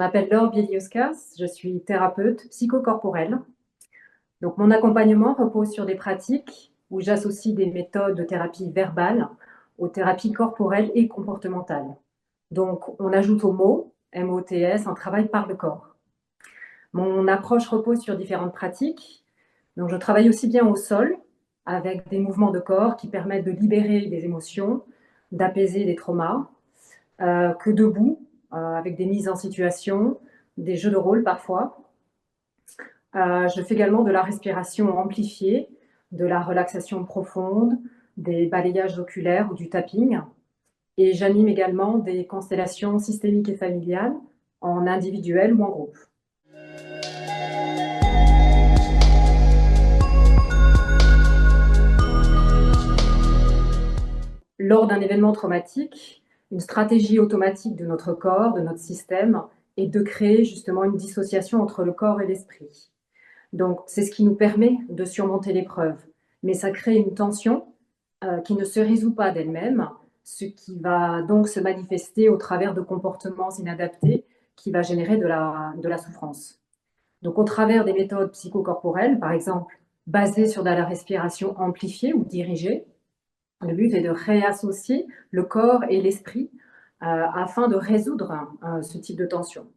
m'appelle Laure Bieliauskas, je suis thérapeute psychocorporelle. Donc, mon accompagnement repose sur des pratiques où j'associe des méthodes de thérapie verbale aux thérapies corporelles et comportementales. Donc, on ajoute au mot, MOTS, un travail par le corps. Mon approche repose sur différentes pratiques. Donc, je travaille aussi bien au sol, avec des mouvements de corps qui permettent de libérer des émotions, d'apaiser des traumas, que debout, avec des mises en situation, des jeux de rôle parfois. Je fais également de la respiration amplifiée, de la relaxation profonde, des balayages oculaires ou du tapping. Et j'anime également des constellations systémiques et familiales en individuel ou en groupe. Lors d'un événement traumatique, une stratégie automatique de notre corps, de notre système, est de créer justement une dissociation entre le corps et l'esprit. Donc, c'est ce qui nous permet de surmonter l'épreuve. Mais ça crée une tension qui ne se résout pas d'elle-même, ce qui va donc se manifester au travers de comportements inadaptés qui va générer de la souffrance. Donc, au travers des méthodes psychocorporelles, par exemple, basées sur de la respiration amplifiée ou dirigée, le but est de réassocier le corps et l'esprit afin de résoudre ce type de tension.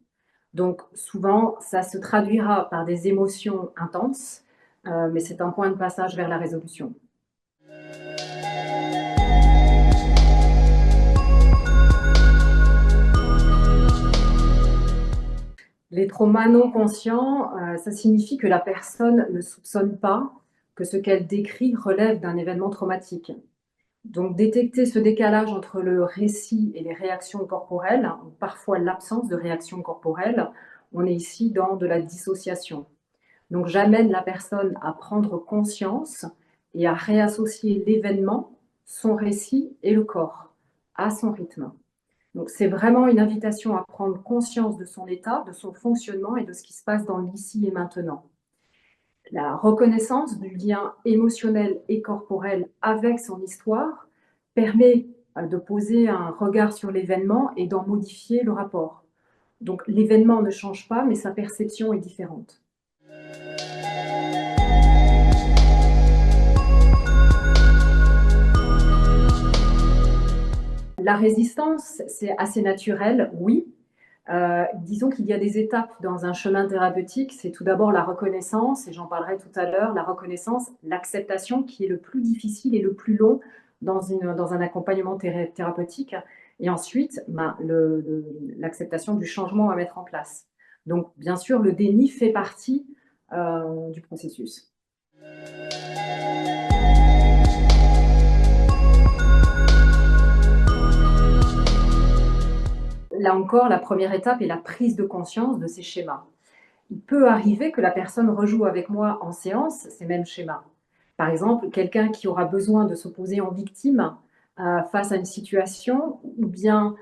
Donc souvent, ça se traduira par des émotions intenses, mais c'est un point de passage vers la résolution. Les traumas non conscients, ça signifie que la personne ne soupçonne pas que ce qu'elle décrit relève d'un événement traumatique. Donc détecter ce décalage entre le récit et les réactions corporelles, ou parfois l'absence de réaction corporelle, on est ici dans de la dissociation. Donc j'amène la personne à prendre conscience et à réassocier l'événement, son récit et le corps à son rythme. Donc c'est vraiment une invitation à prendre conscience de son état, de son fonctionnement et de ce qui se passe dans l'ici et maintenant. La reconnaissance du lien émotionnel et corporel avec son histoire permet de poser un regard sur l'événement et d'en modifier le rapport. Donc l'événement ne change pas, mais sa perception est différente. La résistance, c'est assez naturel, oui. Disons qu'il y a des étapes dans un chemin thérapeutique. C'est tout d'abord la reconnaissance, et j'en parlerai tout à l'heure, la reconnaissance, l'acceptation qui est le plus difficile et le plus long dans un accompagnement thérapeutique. Et ensuite, l'acceptation du changement à mettre en place. Donc, bien sûr, le déni fait partie du processus. Là encore, la première étape est la prise de conscience de ces schémas. Il peut arriver que la personne rejoue avec moi en séance ces mêmes schémas. Par exemple, quelqu'un qui aura besoin de s'opposer en victime face à une situation ou bien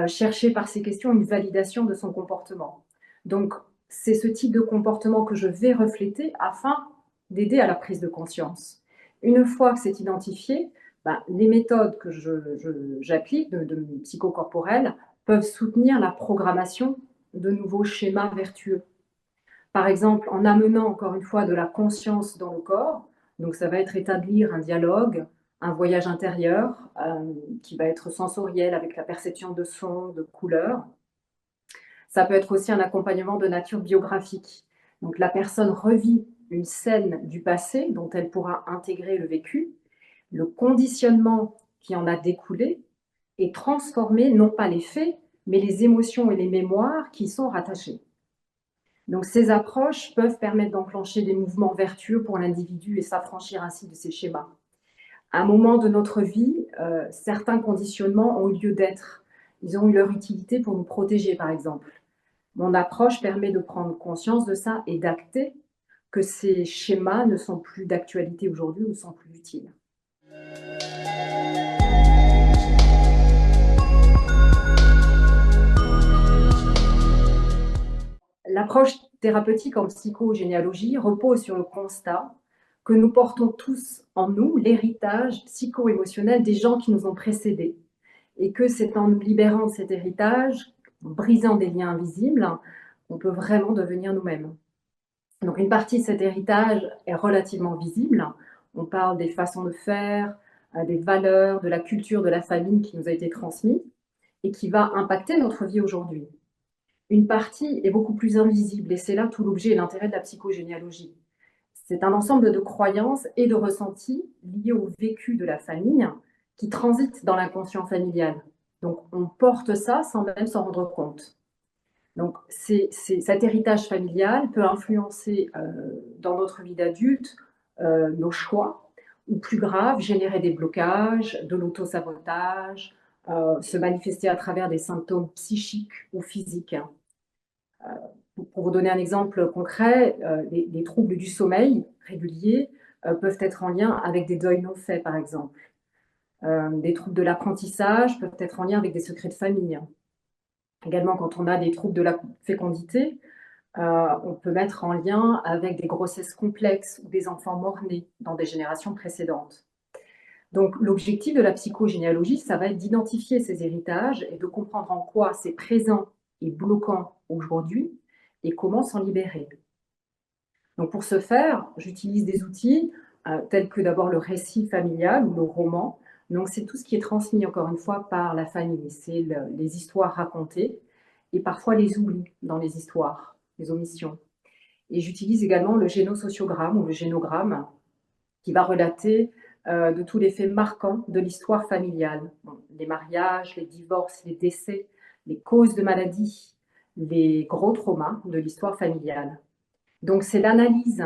chercher par ses questions une validation de son comportement. Donc, c'est ce type de comportement que je vais refléter afin d'aider à la prise de conscience. Une fois que c'est identifié, les méthodes que j'applique de psychocorporelles peuvent soutenir la programmation de nouveaux schémas vertueux. Par exemple, en amenant encore une fois de la conscience dans le corps, donc ça va être établir un dialogue, un voyage intérieur qui va être sensoriel avec la perception de sons, de couleurs. Ça peut être aussi un accompagnement de nature biographique. Donc la personne revit une scène du passé dont elle pourra intégrer le vécu, le conditionnement qui en a découlé et transformer non pas les faits, mais les émotions et les mémoires qui y sont rattachées. Donc ces approches peuvent permettre d'enclencher des mouvements vertueux pour l'individu et s'affranchir ainsi de ces schémas. À un moment de notre vie, certains conditionnements ont eu lieu d'être. Ils ont eu leur utilité pour nous protéger, par exemple. Mon approche permet de prendre conscience de ça et d'acter que ces schémas ne sont plus d'actualité aujourd'hui ou ne sont plus utiles. L'approche thérapeutique en psychogénéalogie repose sur le constat que nous portons tous en nous l'héritage psycho-émotionnel des gens qui nous ont précédés et que c'est en nous libérant de cet héritage En brisant des liens invisibles, on peut vraiment devenir nous-mêmes. Donc une partie de cet héritage est relativement visible. On parle des façons de faire, des valeurs, de la culture de la famille qui nous a été transmise et qui va impacter notre vie aujourd'hui. Une partie est beaucoup plus invisible et c'est là tout l'objet et l'intérêt de la psychogénéalogie. C'est un ensemble de croyances et de ressentis liés au vécu de la famille qui transitent dans l'inconscient familial. Donc on porte ça sans même s'en rendre compte. Donc cet héritage familial peut influencer dans notre vie d'adulte nos choix, ou plus grave, générer des blocages, de l'autosabotage, se manifester à travers des symptômes psychiques ou physiques. Pour vous donner un exemple concret, les troubles du sommeil réguliers peuvent être en lien avec des deuils non faits, par exemple. Des troubles de l'apprentissage peuvent être en lien avec des secrets de famille. Également, quand on a des troubles de la fécondité, on peut mettre en lien avec des grossesses complexes ou des enfants morts-nés dans des générations précédentes. Donc l'objectif de la psychogénéalogie, ça va être d'identifier ces héritages et de comprendre en quoi c'est présent et bloquant aujourd'hui et comment s'en libérer. Donc pour ce faire, j'utilise des outils tels que d'abord le récit familial ou le roman. Donc c'est tout ce qui est transmis encore une fois par la famille, c'est les histoires racontées et parfois les oublis dans les histoires, les omissions. Et j'utilise également le génosociogramme ou le génogramme qui va relater de tous les faits marquants de l'histoire familiale. Bon, les mariages, les divorces, les décès, les causes de maladie, les gros traumas de l'histoire familiale. Donc c'est l'analyse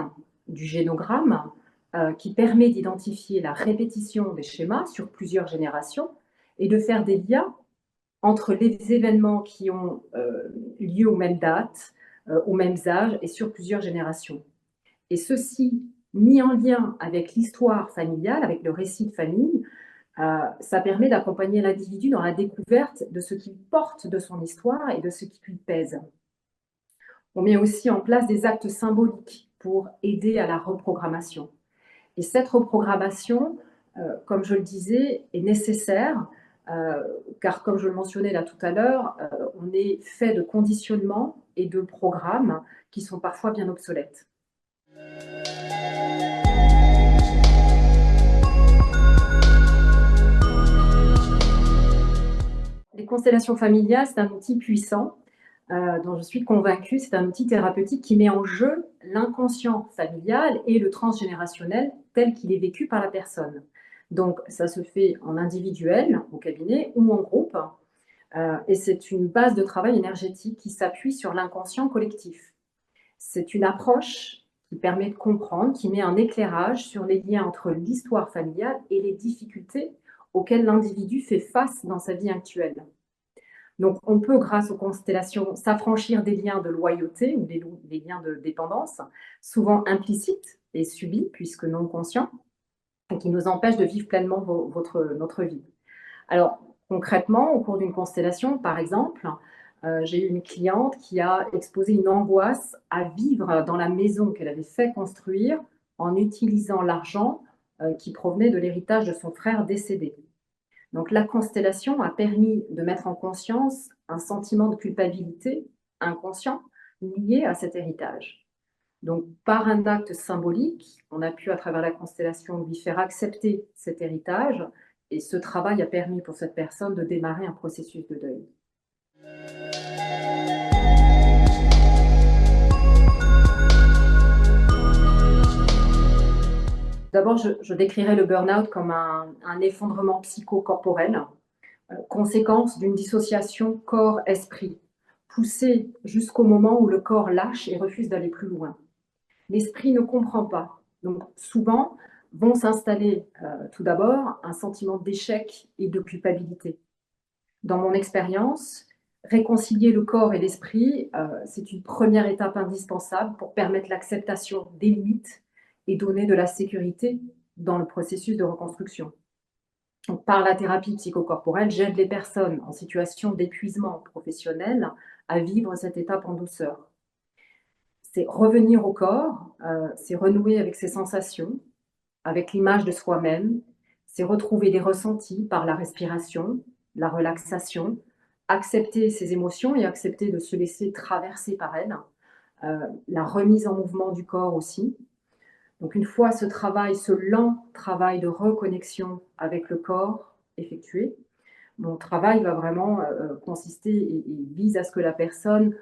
du génogramme qui permet d'identifier la répétition des schémas sur plusieurs générations et de faire des liens entre les événements qui ont lieu aux mêmes dates, aux mêmes âges et sur plusieurs générations. Et ceci, mis en lien avec l'histoire familiale, avec le récit de famille, ça permet d'accompagner l'individu dans la découverte de ce qu'il porte de son histoire et de ce qui lui pèse. On met aussi en place des actes symboliques pour aider à la reprogrammation. Et cette reprogrammation, comme je le disais, est nécessaire, car comme je le mentionnais là tout à l'heure, on est fait de conditionnements et de programmes qui sont parfois bien obsolètes. Les constellations familiales, c'est un outil puissant dont je suis convaincue. C'est un outil thérapeutique qui met en jeu l'inconscient familial et le transgénérationnel tel qu'il est vécu par la personne. Donc, ça se fait en individuel, au cabinet ou en groupe. Et c'est une base de travail énergétique qui s'appuie sur l'inconscient collectif. C'est une approche qui permet de comprendre, qui met un éclairage sur les liens entre l'histoire familiale et les difficultés auxquelles l'individu fait face dans sa vie actuelle. Donc, on peut, grâce aux constellations, s'affranchir des liens de loyauté ou des liens de dépendance, souvent implicites et subis, puisque non conscients, et qui nous empêchent de vivre pleinement notre vie. Alors, concrètement, au cours d'une constellation, par exemple, j'ai eu une cliente qui a exposé une angoisse à vivre dans la maison qu'elle avait fait construire en utilisant l'argent qui provenait de l'héritage de son frère décédé. Donc la constellation a permis de mettre en conscience un sentiment de culpabilité inconscient lié à cet héritage. Donc par un acte symbolique, on a pu à travers la constellation lui faire accepter cet héritage et ce travail a permis pour cette personne de démarrer un processus de deuil. D'abord, je décrirais le burn-out comme un effondrement psychocorporel, conséquence d'une dissociation corps-esprit, poussée jusqu'au moment où le corps lâche et refuse d'aller plus loin. L'esprit ne comprend pas. Donc souvent vont s'installer tout d'abord un sentiment d'échec et de culpabilité. Dans mon expérience, réconcilier le corps et l'esprit, c'est une première étape indispensable pour permettre l'acceptation des limites et donner de la sécurité dans le processus de reconstruction. Donc, par la thérapie psychocorporelle, j'aide les personnes en situation d'épuisement professionnel à vivre cette étape en douceur. C'est revenir au corps, c'est renouer avec ses sensations, avec l'image de soi-même, c'est retrouver des ressentis par la respiration, la relaxation, accepter ses émotions et accepter de se laisser traverser par elles. La remise en mouvement du corps aussi. Donc une fois ce travail, ce lent travail de reconnexion avec le corps effectué, mon travail va vraiment, consister et vise à ce que la personne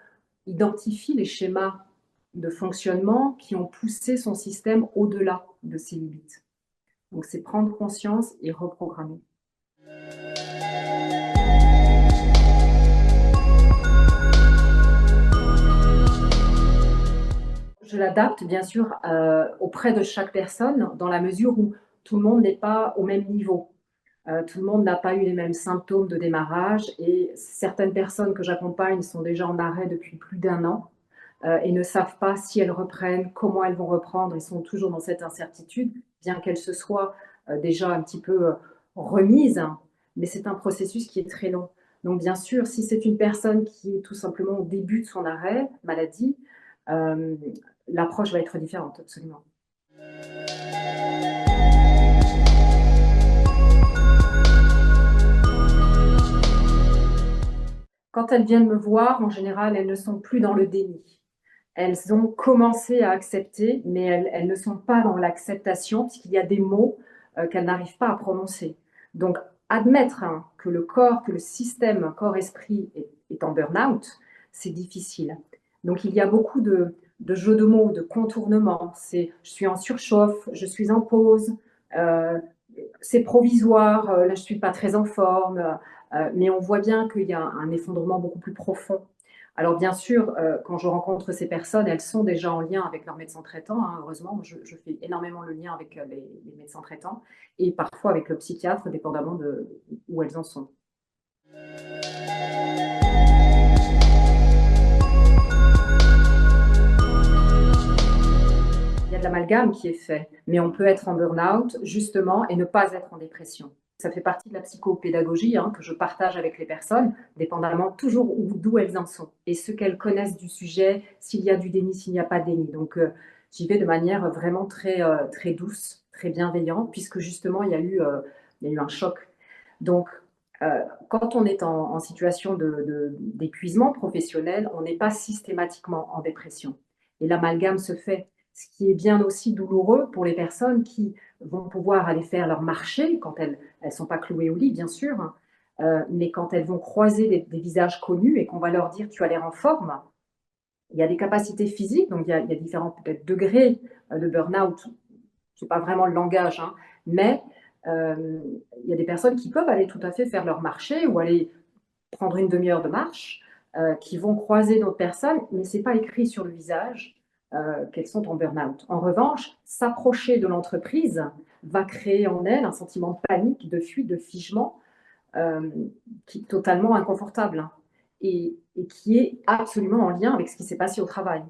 identifie les schémas de fonctionnement qui ont poussé son système au-delà de ses limites. Donc c'est prendre conscience et reprogrammer. Je l'adapte bien sûr, auprès de chaque personne dans la mesure où tout le monde n'est pas au même niveau. Tout le monde n'a pas eu les mêmes symptômes de démarrage et certaines personnes que j'accompagne sont déjà en arrêt depuis plus d'1 an, et ne savent pas si elles reprennent, comment elles vont reprendre. Ils sont toujours dans cette incertitude, bien qu'elles se soient, déjà un petit peu, remises, hein, mais c'est un processus qui est très long. Donc bien sûr, si c'est une personne qui est tout simplement au début de son arrêt maladie, hem, l'approche va être différente, absolument. Quand elles viennent me voir, en général, elles ne sont plus dans le déni. Elles ont commencé à accepter, mais elles ne sont pas dans l'acceptation puisqu'il y a des mots, qu'elles n'arrivent pas à prononcer. Donc admettre, hein, que le corps, que le système corps-esprit est en burn-out, c'est difficile. Donc il y a beaucoup de jeux de mots, de contournements. C'est: «Je suis en surchauffe», «Je suis en pause», heu, «C'est provisoire», «Là je suis pas très en forme», mais on voit bien qu'il y a un effondrement beaucoup plus profond. Alors bien sûr, quand je rencontre ces personnes, elles sont déjà en lien avec leur médecin traitant, hein, heureusement. Je fais énormément le lien avec, les médecins traitants et parfois avec le psychiatre, dépendamment de où elles en sont. Il y a de l'amalgame qui est fait, mais on peut être en burn-out justement et ne pas être en dépression. Ça fait partie de la psychopédagogie, hein, que je partage avec les personnes, dépendamment toujours d'où elles en sont et ce qu'elles connaissent du sujet, s'il y a du déni, s'il n'y a pas de déni. Donc, j'y vais de manière vraiment très, très douce, très bienveillante, puisque justement il y a eu un choc. Donc, quand on est en situation d'épuisement professionnel, on n'est pas systématiquement en dépression et l'amalgame se fait. Ce qui est bien aussi douloureux pour les personnes qui vont pouvoir aller faire leur marché quand elles sont pas clouées au lit bien sûr, hein, mais quand elles vont croiser des visages connus et qu'on va leur dire: «Tu as l'air en forme». Il y a des capacités physiques, donc il y a différents peut-être degrés, de burn-out. C'est pas vraiment le langage, hein, mais il y a des personnes qui peuvent aller tout à fait faire leur marché ou aller prendre une demi-heure de marche, qui vont croiser d'autres personnes, mais c'est pas écrit sur le visage, qu'elles sont en burn-out. En revanche, s'approcher de l'entreprise va créer en elles un sentiment de panique, de fuite, de figement, qui est totalement inconfortable, hein, et qui est absolument en lien avec ce qui s'est passé au travail.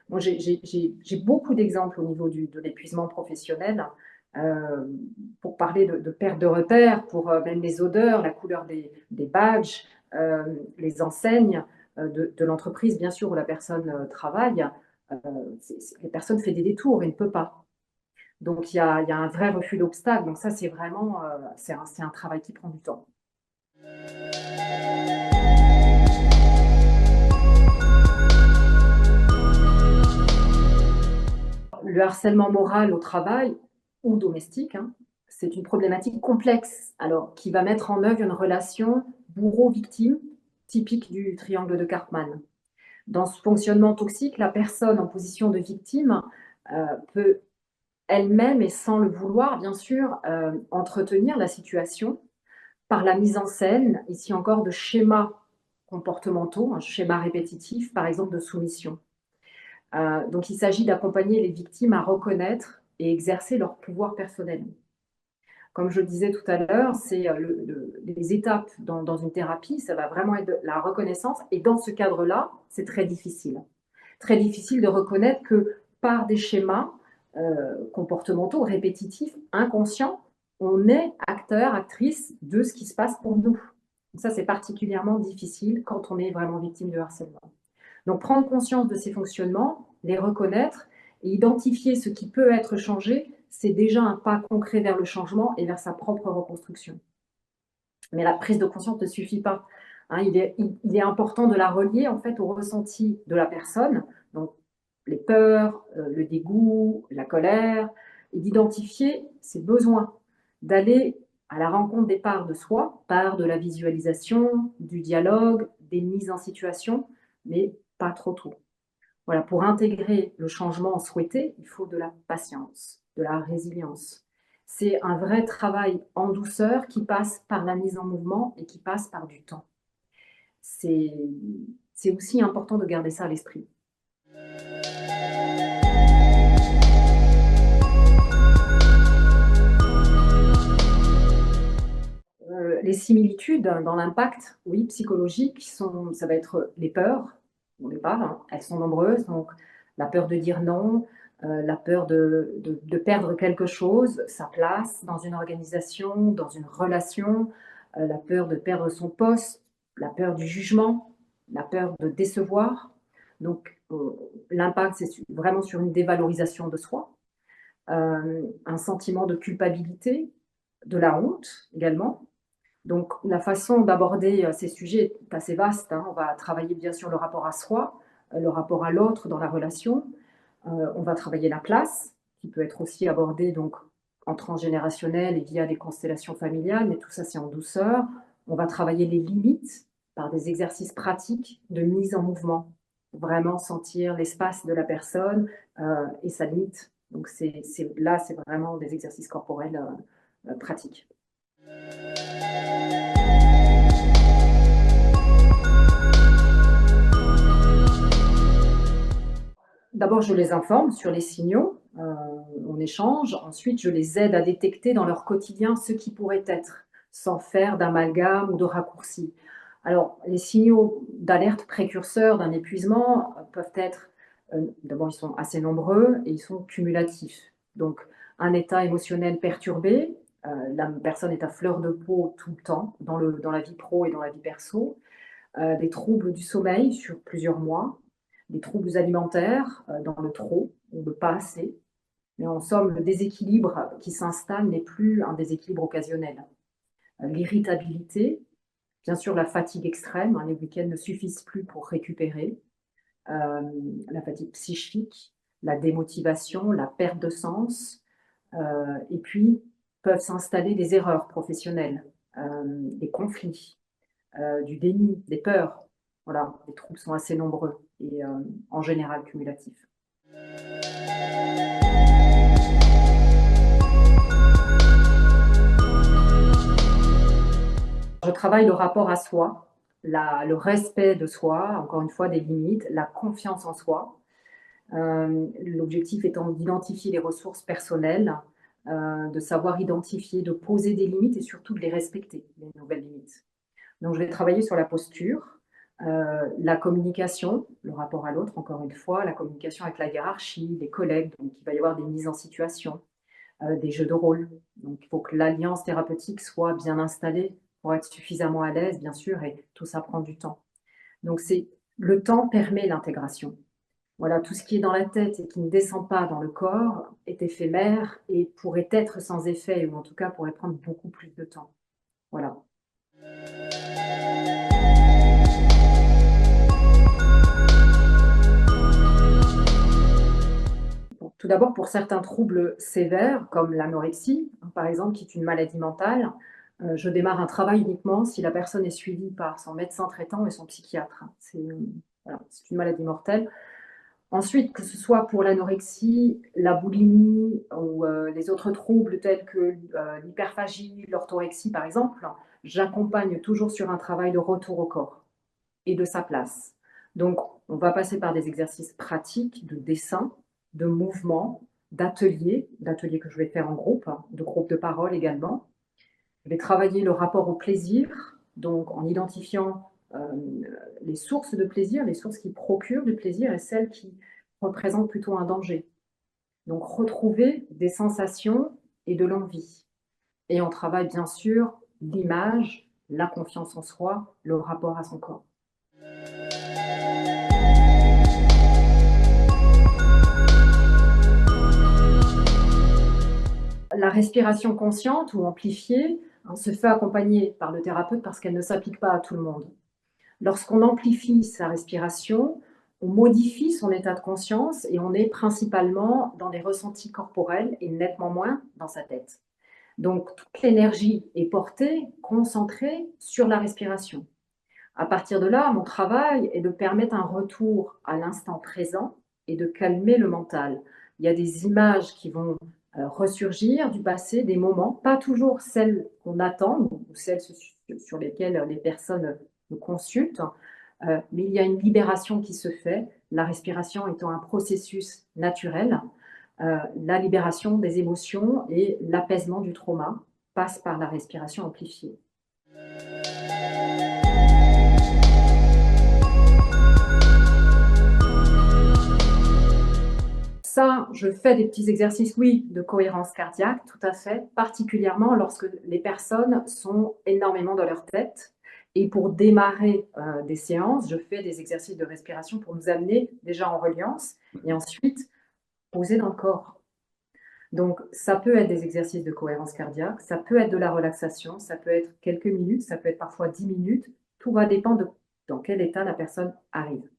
Moi, j'ai beaucoup d'exemples au niveau de l'épuisement professionnel, heu, pour parler de perte de repères, pour, même les odeurs, la couleur des badges, les enseignes, de l'entreprise, bien sûr, où la personne, travaille. Heu, la personne fait des détours et ne peut pas. Donc il y a un vrai refus d'obstacle. Donc ça, c'est vraiment, c'est un travail qui prend du temps. Le harcèlement moral au travail ou domestique, hein, c'est une problématique complexe, alors qui va mettre en œuvre une relation bourreau-victime typique du triangle de Karpman. Dans ce fonctionnement toxique, la personne en position de victime, peut elle-même et sans le vouloir bien sûr, entretenir la situation par la mise en scène, ici encore, de schémas comportementaux, un schéma répétitif, par exemple de soumission. Donc il s'agit d'accompagner les victimes à reconnaître et exercer leur pouvoir personnel. Comme je le disais tout à l'heure, c'est, les étapes dans une thérapie, ça va vraiment être de la reconnaissance et dans ce cadre-là, c'est très difficile. Très difficile de reconnaître que par des schémas, comportementaux répétitifs, inconscients, on est acteur, actrice de ce qui se passe pour nous. Ça, c'est particulièrement difficile quand on est vraiment victime de harcèlement. Donc prendre conscience de ces fonctionnements, les reconnaître et identifier ce qui peut être changé, c'est déjà un pas concret vers le changement et vers sa propre reconstruction. Mais la prise de conscience ne suffit pas. hein. Il est important de la relier en fait au ressenti de la personne, donc les peurs, le dégoût, la colère, et d'identifier ses besoins, d'aller à la rencontre des parts de soi, par de la visualisation, du dialogue, des mises en situation, mais pas trop tôt. Voilà, pour intégrer le changement souhaité, il faut de la patience, de la résilience. C'est un vrai travail en douceur qui passe par la mise en mouvement et qui passe par du temps. C'est c'est aussi important de garder ça à l'esprit. Les similitudes dans l'impact, oui, psychologique, ça va être les peurs, au départ, hein, elles sont nombreuses, donc la peur de dire non, la peur de perdre quelque chose, sa place dans une organisation, dans une relation, la peur de perdre son poste, la peur du jugement, la peur de décevoir. Donc, l'impact, c'est vraiment sur une dévalorisation de soi, un sentiment de culpabilité, de la honte également. Donc la façon d'aborder, ces sujets est assez vaste, hein. On va travailler bien sûr le rapport à soi, le rapport à l'autre dans la relation. On va travailler la place, qui peut être aussi abordée donc en transgénérationnel et via des constellations familiales, mais tout ça c'est en douceur. On va travailler les limites par des exercices pratiques de mise en mouvement. Vraiment sentir l'espace de la personne, et sa limite. Donc c'est vraiment des exercices corporels, pratiques. D'abord, je les informe sur les signaux, on échange. Ensuite, je les aide à détecter dans leur quotidien ce qui pourrait être, sans faire d'amalgame ou de raccourci. Alors, les signaux d'alerte précurseurs d'un épuisement peuvent être, d'abord, ils sont assez nombreux et ils sont cumulatifs. Donc, un état émotionnel perturbé, la personne est à fleur de peau tout le temps, dans la vie pro et dans la vie perso. Des troubles du sommeil sur plusieurs mois, des troubles alimentaires, dans le trop ou le pas assez. Mais en somme, le déséquilibre qui s'installe n'est plus un déséquilibre occasionnel. L'irritabilité, bien sûr la fatigue extrême, hein, les week-ends ne suffisent plus pour récupérer, la fatigue psychique, la démotivation, la perte de sens, et puis peuvent s'installer des erreurs professionnelles, des conflits, du déni, des peurs. Voilà, les troubles sont assez nombreux et en général cumulatifs. Je travaille le rapport à soi, le respect de soi, encore une fois des limites, la confiance en soi. L'objectif étant d'identifier les ressources personnelles, de savoir identifier, de poser des limites et surtout de les respecter, les nouvelles limites. Donc je vais travailler sur la posture, la communication, le rapport à l'autre, encore une fois, la communication avec la hiérarchie, les collègues, donc il va y avoir des mises en situation, des jeux de rôle. Donc il faut que l'alliance thérapeutique soit bien installée pour être suffisamment à l'aise, bien sûr, et tout ça prend du temps. Donc le temps permet l'intégration. Voilà, tout ce qui est dans la tête et qui ne descend pas dans le corps est éphémère et pourrait être sans effet, ou en tout cas pourrait prendre beaucoup plus de temps. Voilà. Bon, tout d'abord, pour certains troubles sévères, comme l'anorexie, hein, par exemple, qui est une maladie mentale, je démarre un travail uniquement si la personne est suivie par son médecin traitant et son psychiatre. Voilà, c'est une maladie mortelle. Ensuite, que ce soit pour l'anorexie, la boulimie ou les autres troubles tels que l'hyperphagie, l'orthorexie par exemple, j'accompagne toujours sur un travail de retour au corps et de sa place. Donc, on va passer par des exercices pratiques de dessin, de mouvement, d'ateliers que je vais faire en groupe, hein, de groupes de parole également. Je vais travailler le rapport au plaisir, donc en identifiant les sources de plaisir, les sources qui procurent du plaisir et celles qui représentent plutôt un danger. Donc retrouver des sensations et de l'envie. Et on travaille bien sûr l'image, la confiance en soi, le rapport à son corps. La respiration consciente ou amplifiée, hein, se fait accompagner par le thérapeute parce qu'elle ne s'applique pas à tout le monde. Lorsqu'on amplifie sa respiration, on modifie son état de conscience et on est principalement dans des ressentis corporels et nettement moins dans sa tête. Donc toute l'énergie est portée, concentrée sur la respiration. À partir de là, mon travail est de permettre un retour à l'instant présent et de calmer le mental. Il y a des images qui vont ressurgir du passé, des moments, pas toujours celles qu'on attend ou celles sur lesquelles les personnes me consultent, mais il y a une libération qui se fait, la respiration étant un processus naturel. La libération des émotions et l'apaisement du trauma passe par la respiration amplifiée. Ça, je fais des petits exercices, oui, de cohérence cardiaque, tout à fait, particulièrement lorsque les personnes sont énormément dans leur tête. Et pour démarrer des séances, je fais des exercices de respiration pour nous amener déjà en reliance et ensuite poser dans le corps. Donc, ça peut être des exercices de cohérence cardiaque, ça peut être de la relaxation, ça peut être quelques minutes, ça peut être parfois 10 minutes. Tout va dépendre de dans quel état la personne arrive.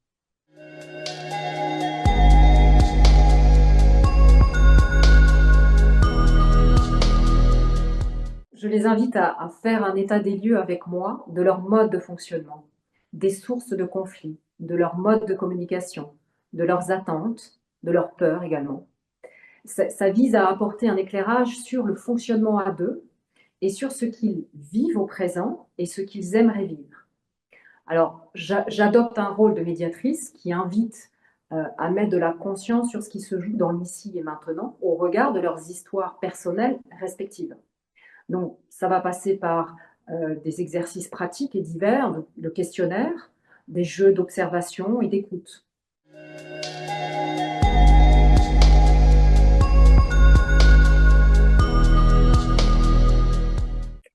Je les invite à faire un état des lieux avec moi de leur mode de fonctionnement, des sources de conflits, de leur mode de communication, de leurs attentes, de leurs peurs également. Ça vise à apporter un éclairage sur le fonctionnement à deux et sur ce qu'ils vivent au présent et ce qu'ils aimeraient vivre. Alors, j'adopte un rôle de médiatrice qui invite à mettre de la conscience sur ce qui se joue dans l'ici et maintenant au regard de leurs histoires personnelles respectives. Donc, ça va passer par des exercices pratiques et divers, le questionnaire, des jeux d'observation et d'écoute.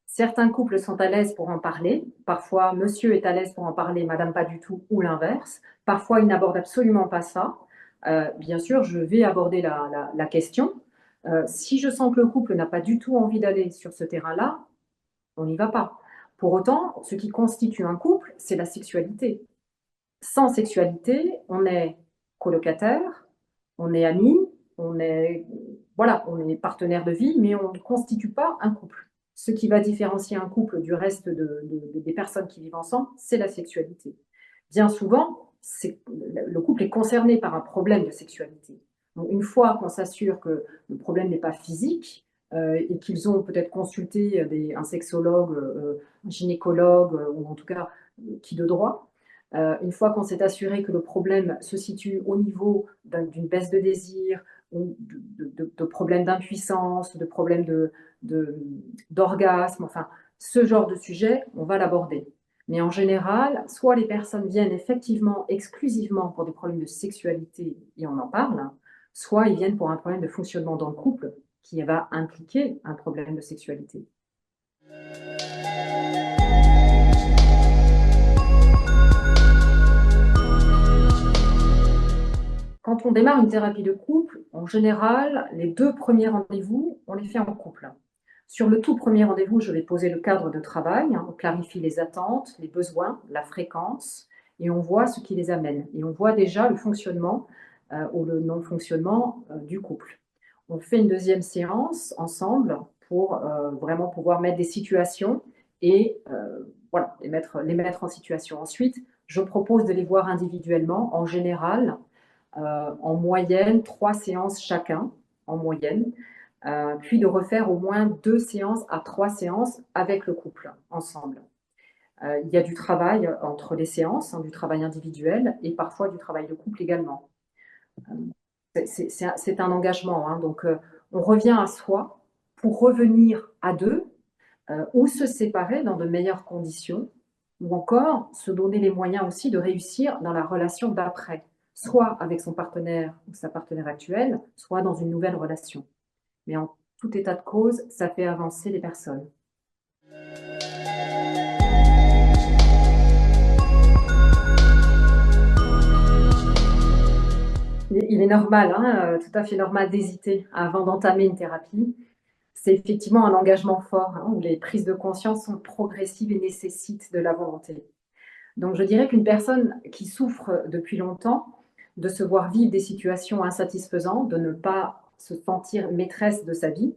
Certains couples sont à l'aise pour en parler. Parfois, monsieur est à l'aise pour en parler, madame pas du tout, ou l'inverse. Parfois, ils n'abordent absolument pas ça. Bien sûr, je vais aborder la question. Si je sens que le couple n'a pas du tout envie d'aller sur ce terrain-là, on n'y va pas. Pour autant, ce qui constitue un couple, c'est la sexualité. Sans sexualité, on est colocataire, on est amis, on est, voilà, on est partenaire de vie, mais on ne constitue pas un couple. Ce qui va différencier un couple du reste des personnes qui vivent ensemble, c'est la sexualité. Bien souvent, le couple est concerné par un problème de sexualité. Donc, une fois qu'on s'assure que le problème n'est pas physique et qu'ils ont peut-être consulté un sexologue, un gynécologue ou en tout cas qui de droit, une fois qu'on s'est assuré que le problème se situe au niveau d'une baisse de désir, ou de problèmes d'impuissance, de problèmes d'orgasme, enfin, ce genre de sujet, on va l'aborder. Mais en général, soit les personnes viennent effectivement exclusivement pour des problèmes de sexualité et on en parle, soit ils viennent pour un problème de fonctionnement dans le couple qui va impliquer un problème de sexualité. Quand on démarre une thérapie de couple, en général, les 2 premiers rendez-vous, on les fait en couple. Sur le tout premier rendez-vous, je vais poser le cadre de travail, on clarifie les attentes, les besoins, la fréquence et on voit ce qui les amène et on voit déjà le fonctionnement, ou le non-fonctionnement, du couple. On fait une deuxième séance ensemble pour, vraiment pouvoir mettre des situations et voilà, les mettre en situation. Ensuite, je propose de les voir individuellement, en général, en moyenne 3 séances chacun, en moyenne, puis de refaire au moins 2 séances à 3 séances avec le couple, ensemble. Il y a du travail entre les séances, hein, du travail individuel et parfois du travail de couple également. C'est un engagement, hein, donc on revient à soi pour revenir à deux ou se séparer dans de meilleures conditions ou encore se donner les moyens aussi de réussir dans la relation d'après, soit avec son partenaire ou sa partenaire actuelle, soit dans une nouvelle relation. Mais en tout état de cause, ça fait avancer les personnes. Il est normal, hein, tout à fait normal d'hésiter avant d'entamer une thérapie. C'est effectivement un engagement fort, hein, où les prises de conscience sont progressives et nécessitent de la volonté. Donc je dirais qu'une personne qui souffre depuis longtemps de se voir vivre des situations insatisfaisantes, de ne pas se sentir maîtresse de sa vie,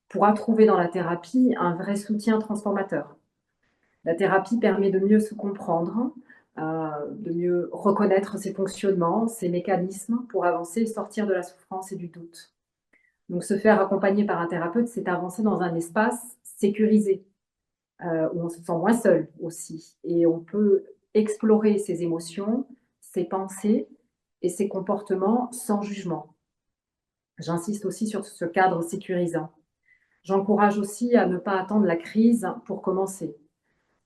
pourra trouver dans la thérapie un vrai soutien transformateur. La thérapie permet de mieux se comprendre, de mieux reconnaître ses fonctionnements, ses mécanismes pour avancer et sortir de la souffrance et du doute. Donc se faire accompagner par un thérapeute, c'est avancer dans un espace sécurisé, où on se sent moins seul aussi et on peut explorer ses émotions, ses pensées et ses comportements sans jugement. J'insiste aussi sur ce cadre sécurisant. J'encourage aussi à ne pas attendre la crise pour commencer.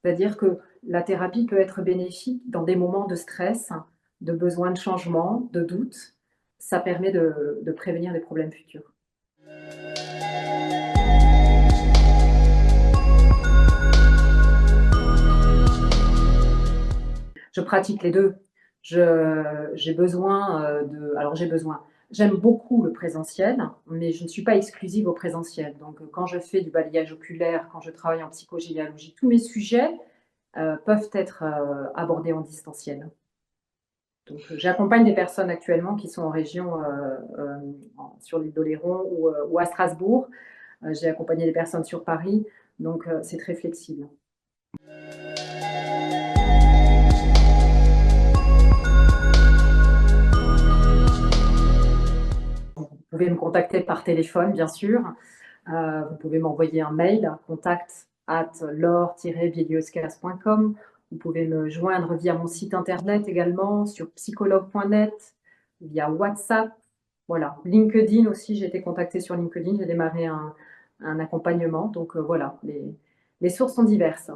C'est-à-dire que la thérapie peut être bénéfique dans des moments de stress, de besoin de changement, de doute. Ça permet de prévenir des problèmes futurs. Je pratique les 2. J'ai besoin, j'ai besoin. J'aime beaucoup le présentiel, mais je ne suis pas exclusive au présentiel. Donc, quand je fais du balayage oculaire, quand je travaille en psychogénéalogie, tous mes sujets, peuvent être, abordés en distanciel. Donc, j'accompagne des personnes actuellement qui sont en région, sur l'île d'Oléron ou à Strasbourg. J'ai accompagné des personnes sur Paris, donc c'est très flexible. Vous pouvez me contacter par téléphone, bien sûr. Vous pouvez m'envoyer un mail, contact@laure-bielioscas.com. Vous pouvez me joindre via mon site internet également, sur psychologue.net, via WhatsApp. Voilà, LinkedIn aussi, j'ai été contactée sur LinkedIn, j'ai démarré un accompagnement. Donc voilà, les sources sont diverses.